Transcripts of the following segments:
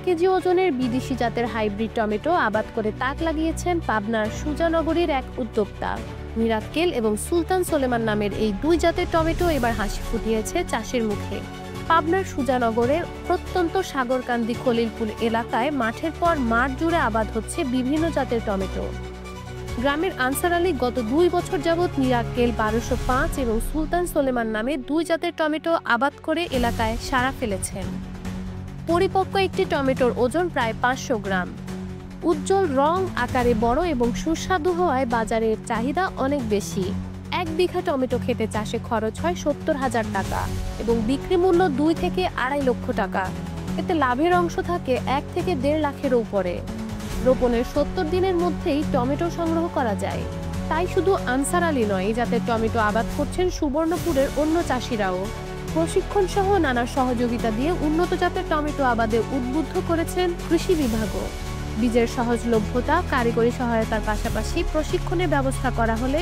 KG ওজনের বিদেশি জাতের হাইব্রিড টমেটো আবাদ করে তাক লাগিয়েছেন পাবনার সুজানগরীর এক উদ্যোক্তা। মিরাক্কেল এবং সুলতান সোলেমান নামের এই দুই জাতের টমেটো এবার হাসি ফুটিয়েছে চাষির মুখে। পাবনার সুজানগরের প্রত্যন্ত সাগরকান্দি খলিলপুর এলাকায় মাঠের পর মাঠ জুড়ে আবাদ হচ্ছে বিভিন্ন জাতের টমেটো। গ্রামের আনসার আলী গত 2 বছর যাবৎ মিরাক্কেল 1205 এবং সুলতান সোলেমান নামে দুই জাতের টমেটো আবাদ করে এলাকায় সাড়া ফেলেছেন। পরিপক্ক একটি টমেটোর ওজন প্রায় 500 গ্রাম। উজ্জ্বল রং, আকারে বড় এবং সুস্বাদু হওয়ায় বাজারের চাহিদা অনেক বেশি। 1 বিঘা টমেটো খেতে চাষে খরচ হয় 70,000 টাকা এবং বিক্রি মূল্য 2 থেকে 2.5 লক্ষ টাকা। এতে লাভের অংশ থাকে 1 থেকে 1.5 লাখের উপরে। রোপণের 70 দিনের মধ্যেই টমেটো সংগ্রহ করা যায়। তাই শুধু আনসার আলী নয়, যাতে টমেটো আবাদ করছেন সুবর্ণপুরের অন্য চাষিরাও। প্রশিক্ষণ সহ নানা সহযোগিতা দিয়ে উন্নত জাতের টমেটো আবাদে উদ্বুদ্ধ করেছেন কৃষি বিভাগও। বীজের সহজলভ্যতা, কারিগরি সহায়তার পাশাপাশি প্রশিক্ষণের ব্যবস্থা করা হলে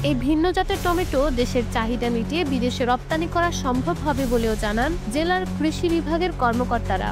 এই ভিন্ন জাতের টমেটো দেশের চাহিদা মিটিয়ে বিদেশে রপ্তানি করা সম্ভব হবে বলেও জানান জেলার কৃষি বিভাগের কর্মকর্তারা।